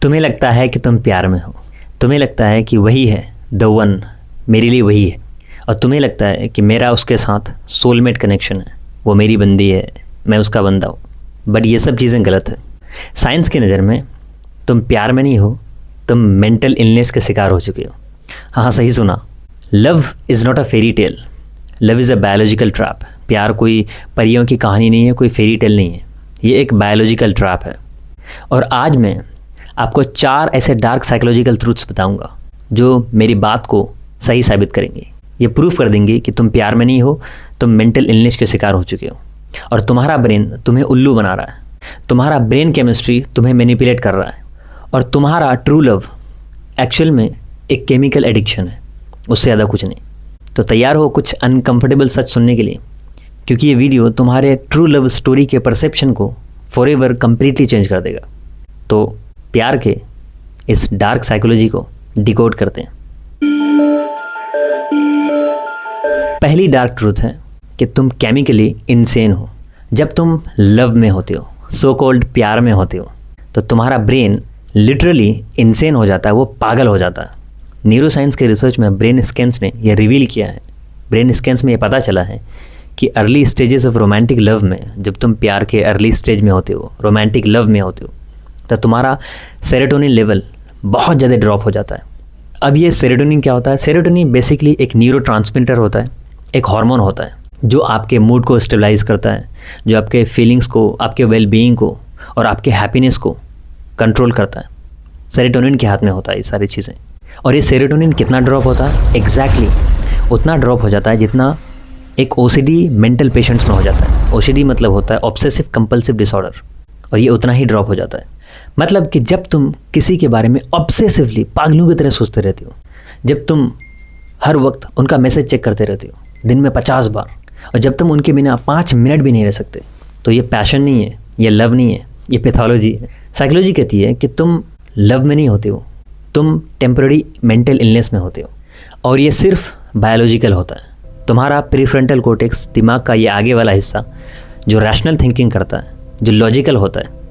तुम्हें लगता है कि तुम प्यार में हो, तुम्हें लगता है कि वही है द वन, मेरे लिए वही है, और तुम्हें लगता है कि मेरा उसके साथ सोलमेट कनेक्शन है, वो मेरी बंदी है, मैं उसका बंदा हूँ। बट ये सब चीज़ें गलत है। साइंस की नज़र में तुम प्यार में नहीं हो, तुम मेंटल इलनेस के शिकार हो चुके हो। हाँ, सही सुना। Love is not a fairy tale, love is a biological trap. प्यार कोई परियों की कहानी नहीं है, कोई फेरी टेल नहीं है, ये एक बायोलॉजिकल ट्रैप है। और आज मैं आपको 4 ऐसे डार्क साइकोलॉजिकल ट्रूथ्स बताऊंगा जो मेरी बात को सही साबित करेंगे। ये प्रूफ कर देंगे कि तुम प्यार में नहीं हो, तुम मेंटल इलनेस के शिकार हो चुके हो और तुम्हारा ब्रेन तुम्हें उल्लू बना रहा है, तुम्हारा ब्रेन केमिस्ट्री तुम्हें मैनिपुलेट कर रहा है और तुम्हारा ट्रू लव एक्चुअल में एक केमिकल एडिक्शन है, उससे ज़्यादा कुछ नहीं। तो तैयार हो कुछ अनकंफर्टेबल सच सुनने के लिए, क्योंकि ये वीडियो तुम्हारे ट्रू लव स्टोरी के परसेप्शन को फॉरएवर कंप्लीटली चेंज कर देगा। तो प्यार के इस डार्क साइकोलॉजी को डिकोड करते हैं। पहली डार्क ट्रूथ है कि तुम केमिकली इनसेन हो। जब तुम लव में होते हो, सो कॉल्ड प्यार में होते हो, तो तुम्हारा ब्रेन लिटरली इनसेन हो जाता है, वो पागल हो जाता है। न्यूरोसाइंस के रिसर्च में ब्रेन स्कैन्स ने यह रिवील किया है, ब्रेन स्कैन्स में ये पता चला है कि early stages of romantic love में, जब तुम प्यार के अर्ली स्टेज में होते हो, रोमांटिक लव में होते हो, तो तुम्हारा सेरोटोनिन लेवल बहुत ज़्यादा ड्रॉप हो जाता है। अब ये सेरोटोनिन क्या होता है? सेरोटोनिन बेसिकली एक न्यूरोट्रांसमीटर होता है, एक हार्मोन होता है जो आपके मूड को स्टेबलाइज करता है, जो आपके फीलिंग्स को, आपके वेल बीइंग को और आपके हैप्पीनेस को कंट्रोल करता है। सेरोटोनिन के हाथ में होता है ये सारी चीज़ें। और ये सेरोटोनिन कितना ड्रॉप होता है? एग्जैक्टली उतना ड्रॉप हो जाता है जितना एक ओसीडी मेंटल पेशेंट्स में हो जाता है। ओसीडी मतलब होता है ऑब्सेसिव कंपल्सिव डिसऑर्डर, और ये उतना ही ड्रॉप हो जाता है। मतलब कि जब तुम किसी के बारे में ऑब्सेसिवली पागलों की तरह सोचते रहते हो, जब तुम हर वक्त उनका मैसेज चेक करते रहते हो दिन में 50 बार, और जब तुम उनके बिना 5 मिनट भी नहीं रह सकते, तो ये पैशन नहीं है, ये लव नहीं है, ये पैथोलॉजी है। साइकोलॉजी कहती है कि तुम लव में नहीं होते हो, तुम टेम्पररी मेंटल इलनेस में होते हो, और ये सिर्फ बायोलॉजिकल होता है। तुम्हारा प्रीफ्रंटल कोर्टेक्स, दिमाग का ये आगे वाला हिस्सा जो रैशनल थिंकिंग करता है, जो लॉजिकल होता है,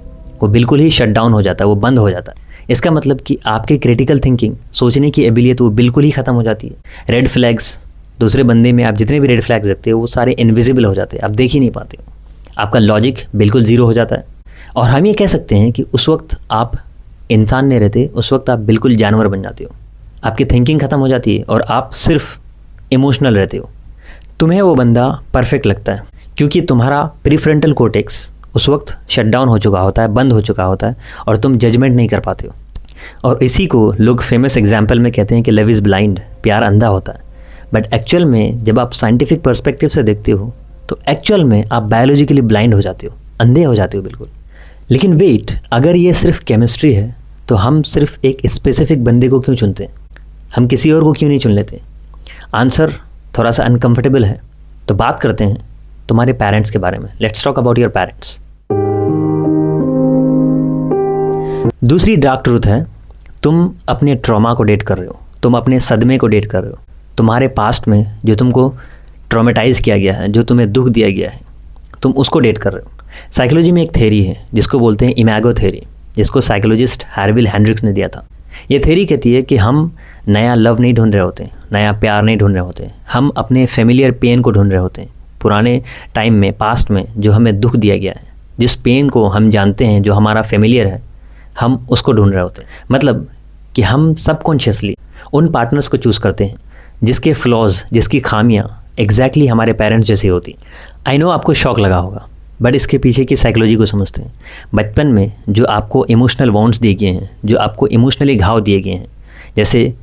वो बिल्कुल ही शट डाउन हो जाता है, वो बंद हो जाता है। इसका मतलब कि आपकी क्रिटिकल थिंकिंग, सोचने की एबिलियत, वो बिल्कुल ही ख़त्म हो जाती है। रेड फ्लैग्स, दूसरे बंदे में आप जितने भी रेड फ्लैग्स देखते हो वो सारे इनविजिबल हो जाते हैं, आप देख ही नहीं पाते हो। आपका लॉजिक बिल्कुल ज़ीरो हो जाता है। और हम ये कह सकते हैं कि उस वक्त आप इंसान नहीं रहते, उस वक्त आप बिल्कुल जानवर बन जाते हो। आपकी थिंकिंग ख़त्म हो जाती है और आप सिर्फ इमोशनल रहते हो। तुम्हें वो बंदा परफेक्ट लगता है क्योंकि तुम्हारा प्रीफ्रंटल कोर्टेक्स उस वक्त शट डाउन हो चुका होता है, बंद हो चुका होता है, और तुम जजमेंट नहीं कर पाते हो। और इसी को लोग फेमस एग्जाम्पल में कहते हैं कि लव इज़ ब्लाइंड, प्यार अंधा होता है। बट एक्चुअल में जब आप साइंटिफिक पर्सपेक्टिव से देखते हो तो एक्चुअल में आप बायोलॉजिकली ब्लाइंड हो जाते हो, अंधे हो जाते हो बिल्कुल। लेकिन वेट, अगर ये सिर्फ केमिस्ट्री है तो हम सिर्फ एक स्पेसिफिक बंदे को क्यों चुनते हैं? हम किसी और को क्यों नहीं चुन लेते? आंसर थोड़ा सा अनकंफर्टेबल है, तो बात करते हैं तुम्हारे पेरेंट्स के बारे में। Let's talk about your parents. दूसरी डार्क ट्रूथ है, तुम अपने ट्रॉमा को डेट कर रहे हो, तुम अपने सदमे को डेट कर रहे हो। तुम्हारे पास्ट में जो तुमको ट्रॉमेटाइज किया गया है, जो तुम्हें दुख दिया गया है, तुम उसको डेट कर रहे हो। साइकोलॉजी में एक थेरी है जिसको बोलते हैं इमेगो थेरी, जिसको साइकोलॉजिस्ट हैरविल हेंड्रिक्स ने दिया था। ये थेरी कहती है कि हम नया लव नहीं ढूंढ रहे होते, नया प्यार नहीं ढूंढ रहे होते, हम अपने फेमिलियर पेन को ढूंढ रहे होते हैं। पुराने टाइम में, पास्ट में जो हमें दुख दिया गया है, जिस पेन को हम जानते हैं, जो हमारा फेमिलियर है, हम उसको ढूंढ रहे होते हैं। मतलब कि हम सबकॉन्शियसली उन पार्टनर्स को चूज़ करते हैं जिसके फ्लॉज, जिसकी खामियां एग्जैक्टली हमारे पेरेंट्स जैसी होती। आई नो आपको शॉक लगा होगा, बट इसके पीछे की साइकोलॉजी को समझते हैं। बचपन में जो आपको इमोशनल वॉन्ड्स दिए गए हैं, जो आपको इमोशनली घाव दिए गए हैं, जैसे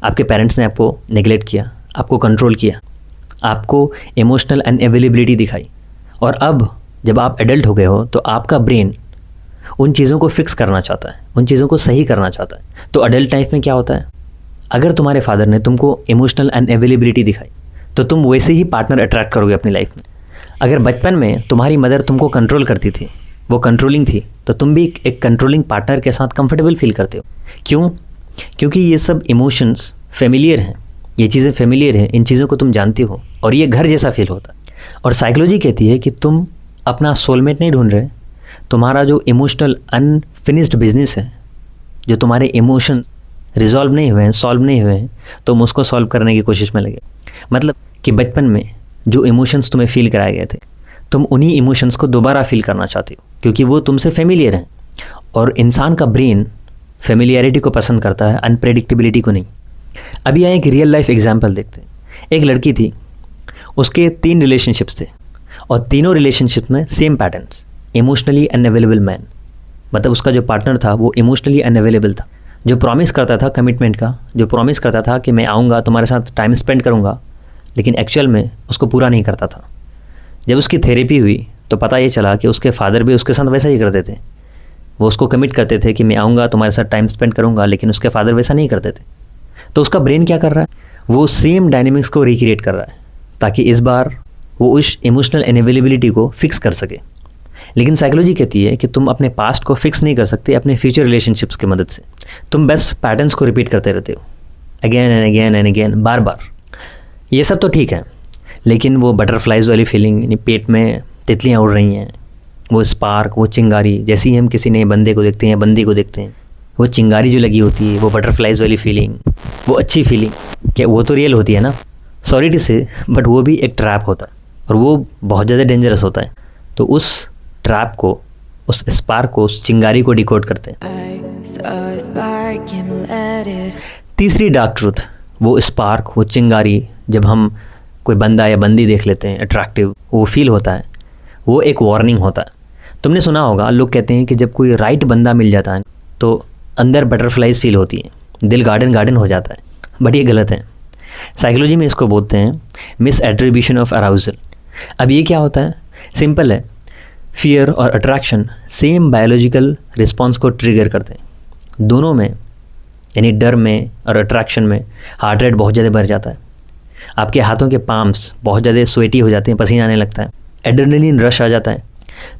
आपके पेरेंट्स ने आपको नेगलेक्ट किया, आपको कंट्रोल किया, आपको इमोशनल अनअवेलेबिलिटी दिखाई, और अब जब आप एडल्ट हो गए हो तो आपका ब्रेन उन चीज़ों को फिक्स करना चाहता है, उन चीज़ों को सही करना चाहता है। तो एडल्ट लाइफ में क्या होता है? अगर तुम्हारे फादर ने तुमको इमोशनल अनअवेलेबिलिटी दिखाई तो तुम वैसे ही पार्टनर अट्रैक्ट करोगे अपनी लाइफ में। अगर बचपन में तुम्हारी मदर तुमको कंट्रोल करती थी, वो कंट्रोलिंग थी, तो तुम भी एक कंट्रोलिंग पार्टनर के साथ कंफर्टेबल फील करते हो। क्यों? क्योंकि ये सब इमोशंस फेमिलियर हैं, ये चीज़ें फेमिलियर हैं, इन चीज़ों को तुम जानते हो और ये घर जैसा फील होता है। और साइकोलॉजी कहती है कि तुम अपना सोलमेट नहीं ढूंढ रहे, तुम्हारा जो इमोशनल अनफिनिश्ड बिजनेस है जो तुम्हारे इमोशन रिजॉल्व नहीं हुए हैं, सॉल्व नहीं हुए हैं, तुम उसको सॉल्व करने की कोशिश में लगे। मतलब कि बचपन में जो इमोशंस तुम्हें फील कराए गए थे, तुम उन्हीं इमोशंस को दोबारा फील करना चाहते हो क्योंकि वो तुमसे फेमिलियर हैं। और इंसान का ब्रेन फेमिलियरिटी को पसंद करता है, अनप्रेडिक्टेबिलिटी को नहीं। अभी यहाँ एक रियल लाइफ एग्जाम्पल देखते हैं। एक लड़की थी, उसके 3 रिलेशनशिप्स थे और तीनों रिलेशनशिप में same patterns, emotionally unavailable man. मतलब उसका जो पार्टनर था वो इमोशनली अनअवेलेबल था, जो प्रॉमिस करता था कमिटमेंट का, जो प्रॉमिस करता था कि मैं आऊँगा तुम्हारे साथ टाइम स्पेंड करूँगा, लेकिन एक्चुअल में उसको पूरा नहीं करता था। जब उसकी थेरेपी हुई तो पता ये चला कि उसके फादर भी उसके साथ वैसा ही करते थे। वो उसको कमिट करते थे कि मैं आऊँगा तुम्हारे साथ टाइम स्पेंड करूँगा, लेकिन उसके फादर वैसा नहीं करते थे। तो उसका ब्रेन क्या कर रहा है, वो सेम डायनेमिक्स को रिक्रिएट कर रहा है ताकि इस बार वो उस इमोशनल अनअवेलेबिलिटी को फिक्स कर सके। लेकिन साइकोलॉजी कहती है कि तुम अपने पास्ट को फिक्स नहीं कर सकते अपने फ्यूचर रिलेशनशिप्स की मदद से। तुम बस पैटर्न्स को रिपीट करते रहते हो again and again and again, बार बार। ये सब तो ठीक है, लेकिन वो बटरफ्लाइज वाली फीलिंग, यानी पेट में तितलियाँ उड़ रही हैं, वो स्पार्क, वो चिंगारी, जैसे ही हम किसी नए बंदे को देखते हैं, बंदी को देखते हैं, वो चिंगारी जो लगी होती है, वो बटरफ्लाइज वाली फीलिंग, वो अच्छी फीलिंग, क्या वो तो रियल होती है ना? सॉरी टू से, बट वो भी एक ट्रैप होता है और वो बहुत ज़्यादा डेंजरस होता है। तो उस ट्रैप को, उस स्पार्क को, उस चिंगारी को डिकोड करते हैं। तीसरी डार्क ट्रूथ, वो स्पार्क, वो चिंगारी, जब हम कोई बंदा या बंदी देख लेते हैं अट्रैक्टिव, वो फील होता है, वो एक वार्निंग होता है। तुमने सुना होगा, लोग कहते हैं कि जब कोई राइट बंदा मिल जाता है तो अंदर बटरफ्लाइज फील होती है, दिल गार्डन गार्डन हो जाता है। बट ये गलत है। साइकोलॉजी में इसको बोलते हैं मिस एट्रीब्यूशन ऑफ अराउजल। अब ये क्या होता है? सिंपल है, फियर और अट्रैक्शन सेम बायोलॉजिकल रिस्पॉन्स को ट्रिगर करते हैं। दोनों में, यानी डर में और अट्रैक्शन में हार्ट रेट बहुत ज़्यादा बढ़ जाता है, आपके हाथों के पाम्स बहुत ज़्यादा स्वेटी हो जाते हैं, पसीना आने लगता है, एड्रेनलिन रश आ जाता है।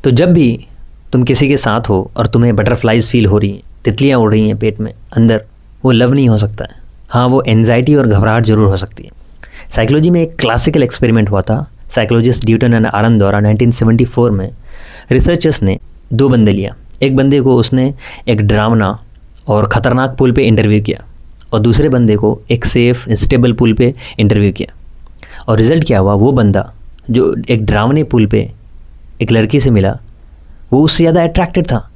तो जब भी तुम किसी के साथ हो और तुम्हें बटरफ्लाइज फील हो रही हैं, तितलियाँ उड़ रही हैं पेट में अंदर, वो लव नहीं हो सकता है। हाँ, वो एंजाइटी और घबराहट जरूर हो सकती है। साइकोलॉजी में एक क्लासिकल एक्सपेरिमेंट हुआ था साइकोलॉजिस्ट ड्यूटन एंड आरन द्वारा 1974 में। रिसर्चर्स ने 2 बंदे लिया। एक बंदे को उसने एक डरावना और ख़तरनाक पुल पे इंटरव्यू किया और दूसरे बंदे को एक सेफ स्टेबल पुल पे इंटरव्यू किया। और रिज़ल्ट क्या हुआ, वो बंदा जो एक डरावने पुल पे एक लड़की से मिला, वो उससे ज़्यादा अट्रैक्टेड था।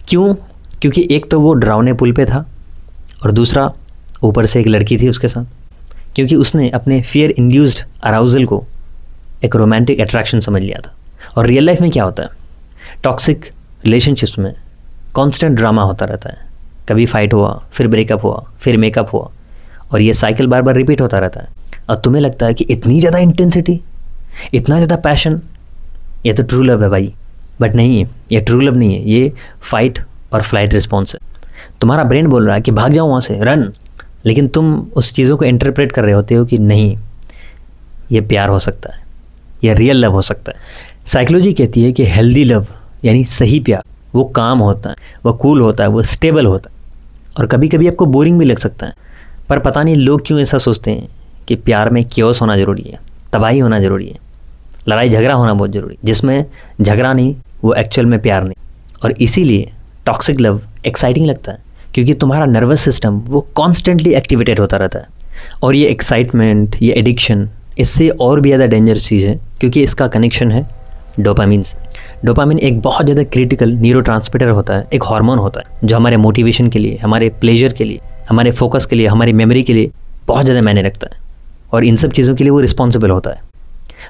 क्यों? क्योंकि एक तो वो डरावने पुल पे था और दूसरा ऊपर से एक लड़की थी उसके साथ। क्योंकि उसने अपने फियर इंड्यूस्ड अराउजल को एक रोमांटिक अट्रैक्शन समझ लिया था। और रियल लाइफ में क्या होता है, टॉक्सिक रिलेशनशिप्स में कांस्टेंट ड्रामा होता रहता है। कभी फाइट हुआ, फिर ब्रेकअप हुआ, फिर मेकअप हुआ, और ये साइकिल बार बार रिपीट होता रहता है। और तुम्हें लगता है कि इतनी ज़्यादा इंटेंसिटी, इतना ज़्यादा पैशन, ये तो ट्रू लव है भाई। बट नहीं, ये ट्रू लव नहीं है, ये फाइट और फ्लाइट रिस्पॉन्स है। तुम्हारा ब्रेन बोल रहा है कि भाग जाओ वहाँ से, रन, लेकिन तुम उस चीज़ों को इंटरप्रेट कर रहे होते हो कि नहीं, ये प्यार हो सकता है, ये रियल लव हो सकता है। साइकोलॉजी कहती है कि हेल्दी लव, यानी सही प्यार, वो काम होता है, वो कूल होता है, वो स्टेबल होता है, और कभी कभी आपको बोरिंग भी लग सकता है। पर पता नहीं लोग क्यों ऐसा सोचते हैं कि प्यार में क्योस होना ज़रूरी है, तबाही होना ज़रूरी है, लड़ाई झगड़ा होना बहुत ज़रूरी, जिसमें झगड़ा नहीं, वो एक्चुअल में प्यार नहीं। और इसीलिए टॉक्सिक लव एक्साइटिंग लगता है, क्योंकि तुम्हारा नर्वस सिस्टम वो कॉन्स्टेंटली एक्टिवेटेड होता रहता है। और ये एक्साइटमेंट, ये एडिक्शन, इससे और भी ज़्यादा डेंजरस चीज़ है, क्योंकि इसका कनेक्शन है डोपामिन से। डोपामिन एक बहुत ज़्यादा क्रिटिकल न्यूरोट्रांसमीटर होता है, एक हार्मोन होता है जो हमारे मोटिवेशन के लिए, हमारे प्लेजर के लिए, हमारे फोकस के लिए, हमारी मेमोरी के लिए बहुत ज़्यादा मायने रखता है, और इन सब चीज़ों के लिए वो रिस्पॉन्सिबल होता है।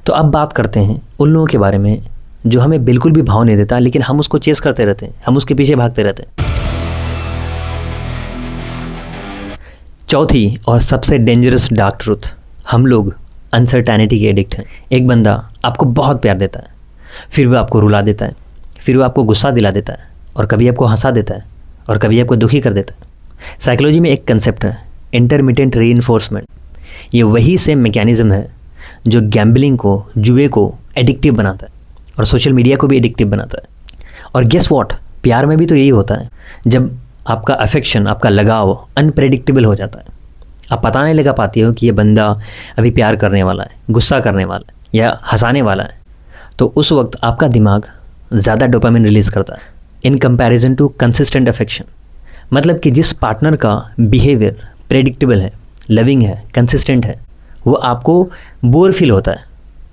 तो अब बात करते हैं उन लोगों के बारे में जो हमें बिल्कुल भी भाव नहीं देता, लेकिन हम उसको चेस करते रहते हैं, हम उसके पीछे भागते रहते हैं। चौथी और सबसे डेंजरस डार्क ट्रूथ, हम लोग अनसर्टेनिटी के एडिक्ट हैं। एक बंदा आपको बहुत प्यार देता है, फिर वो आपको रुला देता है, फिर वो आपको गुस्सा दिला देता है, और कभी आपको हंसा देता है, और कभी आपको दुखी कर देता है। साइकोलॉजी में एक कंसेप्ट है इंटरमिटेंट रीइंफोर्समेंट। ये वही सेम मैकेनिज्म है जो गैम्बलिंग को, जुए को एडिक्टिव बनाता है, और सोशल मीडिया को भी एडिक्टिव बनाता है। और गेस व्हाट, प्यार में भी तो यही होता है। जब आपका अफेक्शन, आपका लगाव अनप्रेडिक्टेबल हो जाता है, आप पता नहीं लगा पाती हो कि ये बंदा अभी प्यार करने वाला है, गुस्सा करने वाला है या हंसाने वाला है, तो उस वक्त आपका दिमाग ज़्यादा डोपामिन रिलीज़ करता है in comparison to consistent affection. मतलब कि जिस पार्टनर का बिहेवियर प्रेडिक्टेबल है, लविंग है, कंसिस्टेंट है, वो आपको बोर फील होता है।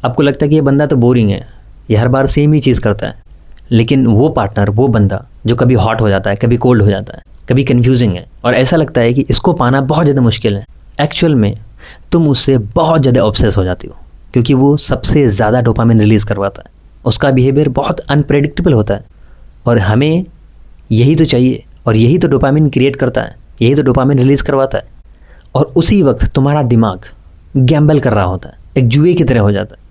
आपको लगता है कि ये बंदा तो बोरिंग है, ये हर बार सेम ही चीज़ करता है। लेकिन वो पार्टनर, वो बंदा जो कभी हॉट हो जाता है, कभी कोल्ड हो जाता है, कभी कन्फ्यूजिंग है और ऐसा लगता है कि इसको पाना बहुत ज़्यादा मुश्किल है, एक्चुअल में तुम उससे बहुत ज़्यादा ऑब्सेस हो जाती हो, क्योंकि वो सबसे ज़्यादा डोपामिन रिलीज़ करवाता है। उसका बिहेवियर बहुत अनप्रेडिक्टेबल होता है और हमें यही तो चाहिए, और यही तो डोपामिन क्रिएट करता है, यही तो डोपामिन रिलीज़ करवाता है। और उसी वक्त तुम्हारा दिमाग गैम्बल कर रहा होता है, एक जुए की तरह हो जाता है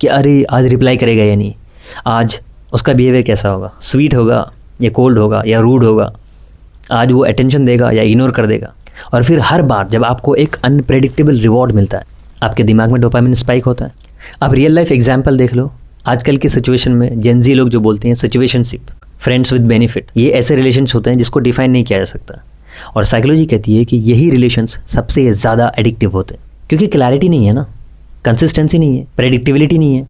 कि अरे आज रिप्लाई करेगा या नहीं, आज उसका बिहेवियर कैसा होगा, स्वीट होगा या कोल्ड होगा या रूड होगा, आज वो अटेंशन देगा या इग्नोर कर देगा। और फिर हर बार जब आपको एक अनप्रेडिक्टेबल रिवॉर्ड मिलता है, आपके दिमाग में डोपामिन स्पाइक होता है। अब रियल लाइफ एग्जाम्पल देख लो, आजकल की सिचुएशन में जेनजी लोग जो बोलते हैं सिचुएशनशिप, फ्रेंड्स विद बेनिफिट, ये ऐसे रिलेशंस होते हैं जिसको डिफाइन नहीं किया जा सकता। और साइकोलॉजी कहती है कि यही रिलेशंस सबसे ज़्यादा एडिक्टिव होते हैं, क्योंकि क्लैरिटी नहीं है ना, कंसिस्टेंसी नहीं है, प्रेडिक्टिबिलिटी नहीं है,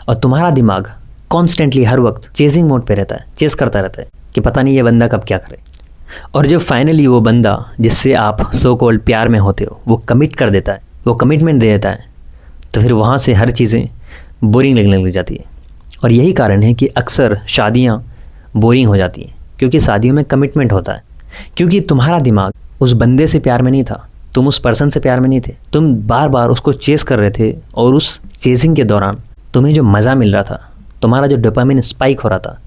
और तुम्हारा दिमाग कॉन्स्टेंटली हर वक्त चेजिंग मोड पे रहता है, चेस करता रहता है कि पता नहीं ये बंदा कब क्या करे। और जब फाइनली वो बंदा जिससे आप सो कॉल्ड प्यार में होते हो वो कमिट कर देता है, वो कमिटमेंट दे देता है, तो फिर वहाँ से हर चीज़ें बोरिंग लगने लग जाती है। और यही कारण है कि अक्सर शादियाँ बोरिंग हो जाती हैं, क्योंकि शादियों में कमिटमेंट होता है, क्योंकि तुम्हारा दिमाग उस बंदे से प्यार में नहीं था, तुम उस पर्सन से प्यार में नहीं थे, तुम बार बार उसको चेस कर रहे थे, और उस चेसिंग के दौरान तुम्हें जो मज़ा मिल रहा था, तुम्हारा जो डोपामिन स्पाइक हो रहा था,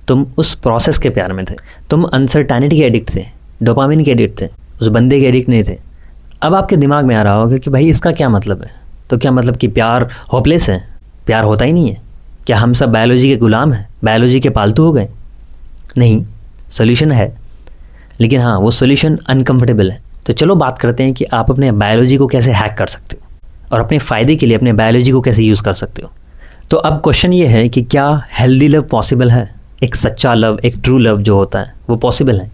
तुम उस प्रोसेस के प्यार में थे, तुम अनसर्टेनिटी के एडिक्ट थे, डोपामिन के एडिक्ट थे, उस बंदे के एडिक्ट नहीं थे। अब आपके दिमाग में आ रहा होगा कि भाई इसका क्या मतलब है, तो क्या मतलब कि प्यार होपलेस है, प्यार होता ही नहीं है, क्या हम सब बायोलॉजी के गुलाम हैं, बायोलॉजी के पालतू हो गए? नहीं, सोल्यूशन है, लेकिन हाँ वो सोल्यूशन अनकम्फर्टेबल है। तो चलो बात करते हैं कि आप अपने बायोलॉजी को कैसे हैक कर सकते हो और अपने फ़ायदे के लिए अपने बायोलॉजी को कैसे यूज़ कर सकते हो। तो अब क्वेश्चन ये है कि क्या हेल्दी लव पॉसिबल है? एक सच्चा लव, एक ट्रू लव जो होता है वो पॉसिबल है?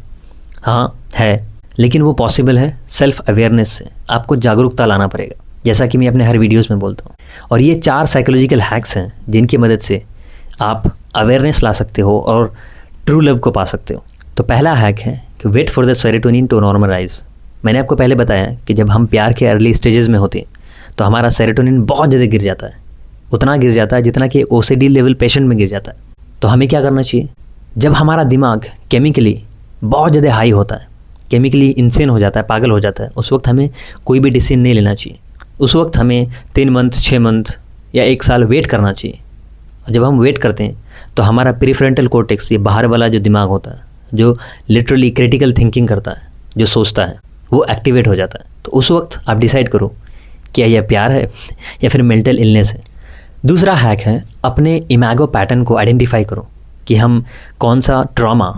हाँ है, लेकिन वो पॉसिबल है सेल्फ अवेयरनेस से। आपको जागरूकता लाना पड़ेगा, जैसा कि मैं अपने हर वीडियोस में बोलता हूँ। और ये 4 साइकोलॉजिकल हैक्स हैं जिनकी मदद से आप अवेयरनेस ला सकते हो और ट्रू लव को पा सकते हो। तो पहला हैक है कि wait for the serotonin to normalise. मैंने आपको पहले बताया कि जब हम प्यार के अर्ली स्टेजेस में होते हैं तो हमारा सेरोटोनिन बहुत ज़्यादा गिर जाता है, उतना गिर जाता है जितना कि OCD लेवल पेशेंट में गिर जाता है। तो हमें क्या करना चाहिए? जब हमारा दिमाग केमिकली बहुत ज़्यादा हाई होता है, केमिकली इंसेन हो जाता है, पागल हो जाता है, उस वक्त हमें कोई भी डिसीजन नहीं लेना चाहिए। उस वक्त हमें 3 मंथ, 6 मंथ या 1 साल वेट करना चाहिए। और जब हम वेट करते हैं तो हमारा प्रीफ्रंटल कॉर्टेक्स, ये बाहर वाला जो दिमाग होता है, जो लिटरली क्रिटिकल थिंकिंग करता है, जो सोचता है, वो एक्टिवेट हो जाता है। तो उस वक्त आप डिसाइड करो क्या यह प्यार है या फिर मेंटल इलनेस है। दूसरा हैक है अपने इमेगो पैटर्न को आइडेंटिफाई करो कि हम कौन सा ट्रॉमा,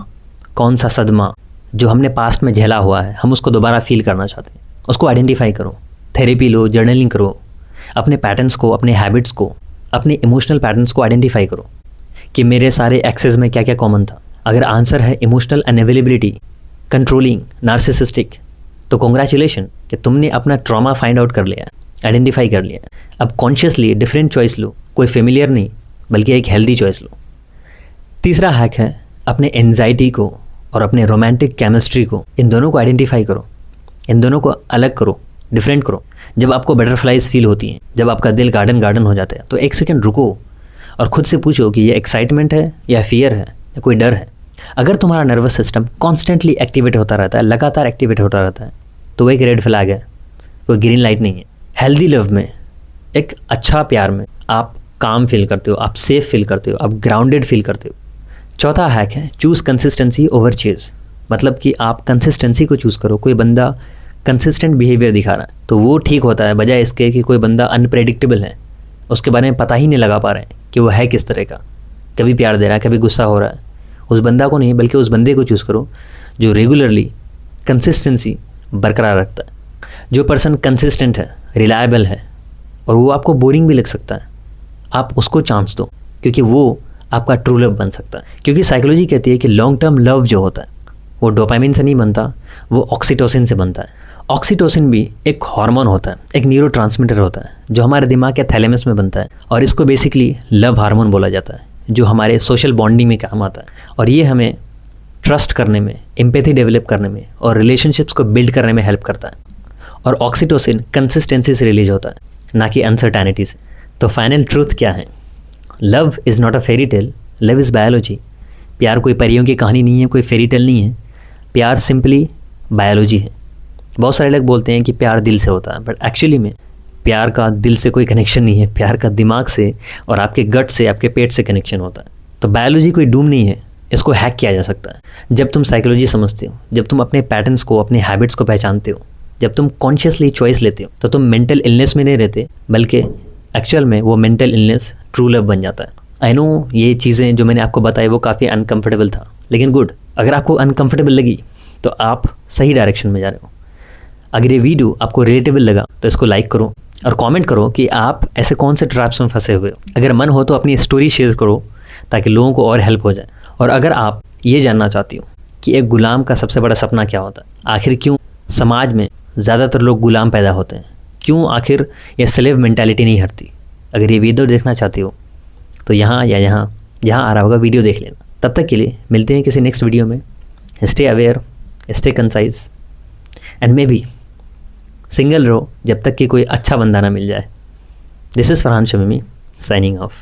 कौन सा सदमा जो हमने पास्ट में झेला हुआ है, हम उसको दोबारा फील करना चाहते हैं, उसको आइडेंटिफाई करो। थेरेपी लो, जर्नलिंग करो, अपने पैटर्न्स को, अपने हैबिट्स को, अपने इमोशनल पैटर्न्स को आइडेंटिफाई करो कि मेरे सारे एक्सेस में क्या क्या कॉमन था। अगर आंसर है इमोशनल अनअवेलेबिलिटी, कंट्रोलिंग, नार्सिसिस्टिक, तो कॉन्ग्रेचुलेशन कि तुमने अपना ट्रॉमा फाइंड आउट कर लिया, आइडेंटिफाई कर लिया। अब कॉन्शियसली डिफरेंट चॉइस लो, कोई फेमिलियर नहीं बल्कि एक हेल्दी चॉइस लो। तीसरा हैक है अपने एंजाइटी को और अपने रोमांटिक केमिस्ट्री को, इन दोनों को आइडेंटिफाई करो, इन दोनों को अलग करो, डिफरेंट करो। जब आपको बटरफ्लाइज फील होती हैं, जब आपका दिल गार्डन गार्डन हो जाता है, तो 1 सेकंड रुको और खुद से पूछो कि ये एक्साइटमेंट है या फियर है या कोई डर है। अगर तुम्हारा नर्वस सिस्टम कॉन्स्टेंटली एक्टिवेट होता रहता है, लगातार एक्टिवेट होता रहता है, तो वो एक रेड फ्लैग है, कोई ग्रीन लाइट नहीं है। हेल्दी लव में, एक अच्छा प्यार में आप काम फील करते हो, आप सेफ फील करते हो, आप ग्राउंडेड फील करते हो। चौथा हैक है चूज़ कंसिस्टेंसी ओवर चेज। मतलब कि आप कंसिस्टेंसी को चूज़ करो। कोई बंदा कंसिस्टेंट बिहेवियर दिखा रहा है तो वो ठीक होता है, बजाय इसके कि कोई बंदा अनप्रेडिक्टेबल है, उसके बारे में पता ही नहीं लगा पा रहे हैं कि वो है किस तरह का, कभी प्यार दे रहा है, कभी गुस्सा हो रहा है। उस बंदा को नहीं बल्कि उस बंदे को चूज़ करो जो रेगुलरली कंसिस्टेंसी बरकरार रखता है। जो पर्सन कंसिस्टेंट है, रिलायबल है और वो आपको बोरिंग भी लग सकता है, आप उसको चांस दो, क्योंकि वो आपका ट्रू लव बन सकता है। क्योंकि साइकोलॉजी कहती है कि लॉन्ग टर्म लव जो होता है वो डोपामिन से नहीं बनता, वो ऑक्सीटोसिन से बनता है। ऑक्सीटोसिन भी एक हार्मोन होता है, एक न्यूरोट्रांसमीटर होता है जो हमारे दिमाग के थैलेमस में बनता है, और इसको बेसिकली लव हार्मोन बोला जाता है, जो हमारे सोशल बॉन्डिंग में काम आता है। और ये हमें ट्रस्ट करने में, एम्पैथी डेवलप करने में और रिलेशनशिप्स को बिल्ड करने में हेल्प करता है। और ऑक्सीटोसिन कंसिस्टेंसी से रिलीज होता है, ना कि अनसर्टेनिटी से। तो फाइनल ट्रूथ क्या है? Love is not a fairy tale, love is biology. प्यार कोई परियों की कहानी नहीं है, कोई फेरी टेल नहीं है। प्यार सिंपली बायोलॉजी है। बहुत सारे लोग बोलते हैं कि प्यार दिल से होता है, बट एक्चुअली में प्यार का दिल से कोई कनेक्शन नहीं है। प्यार का दिमाग से और आपके गट से, आपके पेट से कनेक्शन होता है। तो बायोलॉजी कोई डूम नहीं है, इसको हैक किया जा सकता है। जब तुम साइकोलॉजी समझते हो, जब तुम अपने पैटर्न्स को, अपने हैबिट्स को पहचानते हो, जब तुम कॉन्शियसली चॉइस लेते हो, तो तुम मेंटल इलनेस में नहीं रहते, बल्कि एक्चुअल में वो मेंटल इलनेस ट्रू लव बन जाता है। आई नो ये चीज़ें जो मैंने आपको बताई वो काफ़ी अनकंफर्टेबल था, लेकिन गुड, अगर आपको अनकंफर्टेबल लगी तो आप सही डायरेक्शन में जा रहे हो। अगर ये वीडियो आपको रिलेटेबल लगा तो इसको लाइक करो और कमेंट करो कि आप ऐसे कौन से ट्रैप्स में फंसे हुए हो। अगर मन हो तो अपनी स्टोरी शेयर करो ताकि लोगों को और हेल्प हो जाए। और अगर आप ये जानना चाहती हो कि एक गुलाम का सबसे बड़ा सपना क्या होता है, आखिर क्यों समाज में ज़्यादातर लोग गुलाम पैदा होते हैं, क्यों आखिर ये स्लेव मेंटालिटी नहीं हटती, अगर ये वीडियो देखना चाहती हो तो यहाँ या यहाँ जहाँ आ रहा होगा वीडियो देख लेना। तब तक के लिए मिलते हैं किसी नेक्स्ट वीडियो में। Stay aware, stay concise and may be single रहो जब तक कि कोई अच्छा बंदा ना मिल जाए। This is Farhan Shamimi signing of.